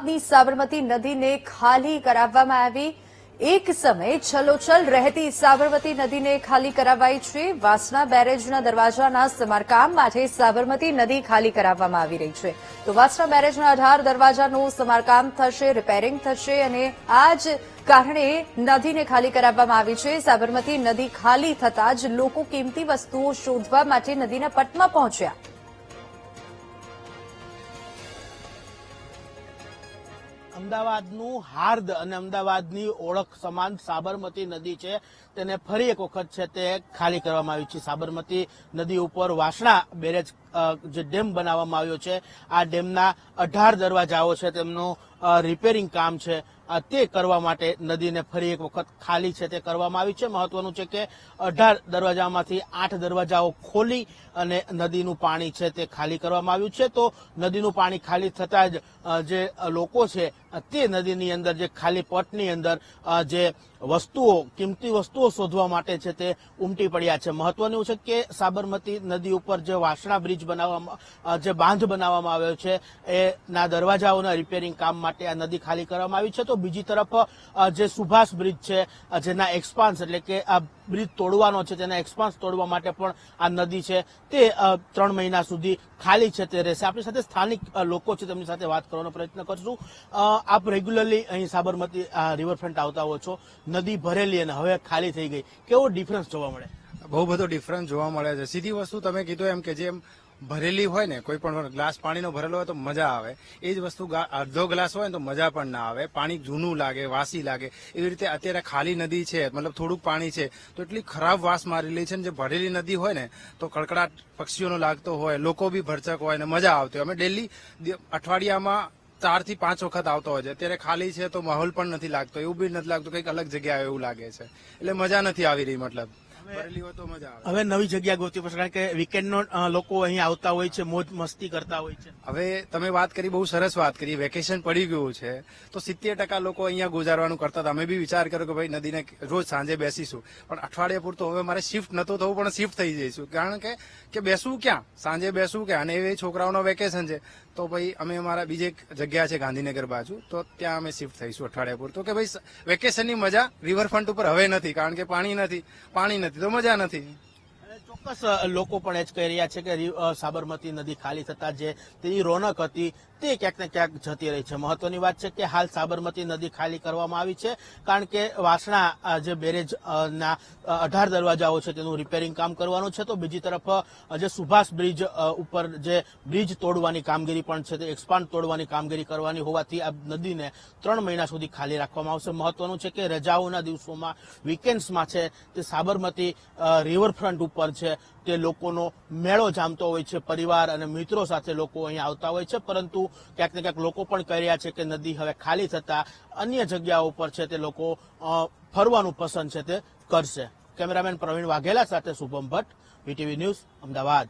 અમદાવાદની સાબરમતી નદીને ખાલી કરાવવામાં આવી। એક સમયે છલોછલ રહેતી સાબરમતી નદીને ખાલી કરાવાઈ છે। વાસણા બેરેજના દરવાજાના સમારકામ માટે સાબરમતી નદી ખાલી કરાવવામાં આવી રહી છે। તો વાસણા બેરેજના 18 દરવાજાનું સમારકામ થશે, રિપેરિંગ થશે અને આ જ કારણે નદીને ખાલી કરાવવામાં આવી છે। સાબરમતી નદી ખાલી થતાં જ લોકો કિંમતી વસ્તુઓ શોધવા માટે નદીના પટમાં પહોંચ્યા। અમદાવાદનું હાર્દ અને અમદાવાદની ઓળખ સમાન સાબરમતી નદી છે તેને ફરી એક વખત છે તે ખાલી કરવામાં આવી છે। સાબરમતી નદી ઉપર વાસણા બેરેજ જે ડેમ બનાવવામાં આવ્યો છે, આ ડેમના 18 દરવાજાઓ છે તેમનું રિપેરિંગ કામ છે તે કરવા માટે નદીને ફરી એક વખત ખાલી છે તે કરવામાં આવી છે। મહત્વનું છે કે 18 દરવાજામાંથી 8 દરવાજાઓ ખોલી અને નદીનું પાણી છે તે ખાલી કરવામાં આવ્યું છે। તો નદીનું પાણી ખાલી થતાં જ જે લોકો છે તે નદીની અંદર જે ખાલી પટની અંદર જે વસ્તુઓ, કિંમતી વસ્તુઓ શોધવા માટે છે તે ઉમટી પડ્યા છે। મહત્વનું છે કે સાબરમતી નદી ઉપર જે વાસણા બ્રિજ બનાવવામાં, જે બાંધ બનાવવામાં આવ્યો છે એના દરવાજાઓના રિપેરિંગ કામ માટે આ નદી ખાલી કરવામાં આવી છે। તો બીજી તરફ જે સુભાષ બ્રિજ છે જેના એક્સપાન્સ એટલે કે આ બ્રિજ તોડવાનો છે તેના એક્સપાન્સ તોડવા માટે પણ આ નદી છે તે 3 મહિના સુધી ખાલી છે તે રહેશે। આપણી સાથે સ્થાનિક લોકો છે તેમની સાથે વાત કરવાનો પ્રયત્ન કરશું। આપ રેગ્યુલરલી અહીં સાબરમતી રિવરફ્રન્ટ આવતા હો છો, નદી ભરેલી અને હવે ખાલી થઈ ગઈ, કેવો ડિફરન્સ જોવા મળે? બહુ બધો ડિફરન્સ જોવા મળે છે। સીધી વસ્તુ તમે કીધું એમ કે જેમ ભરેલી હોય ને, કોઈ પણ ગ્લાસ પાણીનો ભરેલો હોય તો મજા આવે, એ જ વસ્તુ અડધો ગ્લાસ હોય ને તો મજા પણ ના આવે, પાણી જૂનું લાગે, વાસી લાગે। એવી રીતે અત્યારે ખાલી નદી છે, મતલબ થોડુંક પાણી છે તો એટલી ખરાબ વાસ મારેલી છે ને, જે ભરેલી નદી હોય ને તો કડકડાટ પક્ષીઓનો લાગતો હોય, લોકો બી ભરચક હોય ને મજા આવતી હોય। અમે ડેલી અઠવાડિયામાં 4 થી 5 વખત આવતો હોય છે। અત્યારે ખાલી છે તો માહોલ પણ નથી લાગતો, એવું બી નથી લાગતું કંઈક અલગ જગ્યાએ એવું લાગે છે, એટલે મજા નથી આવી રહી। મતલબ ભરેલી હોય તો મજા આવે। હવે નવી જગ્યા ગોતવી પડશે, કારણ કે વીકેન્ડનો લોકો અહીં આવતા હોય છે, મોજ મસ્તી કરતા હોય છે। હવે તમે વાત કરી, બહુ સરસ વાત કરી, વેકેશન પડી ગયું છે તો 70% લોકો અહીંયા ગુજારવાનું કરતા હતા। અમે બી વિચાર કર્યો કે ભાઈ નદીને રોજ સાંજે બેસીશું, પણ અઠવાડિયા પૂરતું હવે મારે શિફ્ટ નતું થવું, પણ શિફ્ટ થઈ જઈશું, કારણ કે બેસવું ક્યાં, સાંજે બેસવું ક્યાં, અને એ છોકરાઓનો વેકેશન છે તો ભાઈ અમે અમારા બીજે એક જગ્યા છે ગાંધીનગર બાજુ, તો ત્યાં અમે શિફ્ટ થઈશું અઠવાડિયા પૂરતું, કે ભાઈ વેકેશનની મજા રિવરફ્રન્ટ ઉપર હવે નથી, કારણ કે પાણી નથી તો મજા નથી। ચોક્કસ લોકો પણ એ જ કહી રહ્યા છે કે સાબરમતી નદી ખાલી થતા જે તેની રોનક હતી તે ક્યાંક ને ક્યાંક જતી રહી છે। મહત્વની વાત છે કે હાલ સાબરમતી નદી ખાલી કરવામાં આવી છે, કારણ કે વાસણા જે બેરેજ ના 18 દરવાજાઓ છે તેનું રિપેરિંગ કામ કરવાનું છે। તો બીજી તરફ જે સુભાષ બ્રિજ ઉપર જે બ્રિજ તોડવાની કામગીરી પણ છે તે એક્સપાન્ડ તોડવાની કામગીરી કરવાની હોવાથી આ નદીને 3 મહિના સુધી ખાલી રાખવામાં આવશે। મહત્વનું છે કે રજાઓના દિવસોમાં, વીકેન્ડ્સમાં છે તે સાબરમતી રિવરફ્રન્ટ ઉપર છે તે લોકોનો મેળો જામતો હોય છે, પરિવાર અને મિત્રો સાથે લોકો અહીં આવતા હોય છે, પરંતુ ક્યાંક ને ક્યાંક લોકો પણ કહી રહ્યા છે કે નદી હવે ખાલી થતા અન્ય જગ્યાઓ પર છે તે લોકો ફરવાનું પસંદ છે તે કરશે। કેમેરામેન પ્રવીણ વાઘેલા સાથે શુભમ ભટ્ટ, વીટીવી ન્યૂઝ, અમદાવાદ।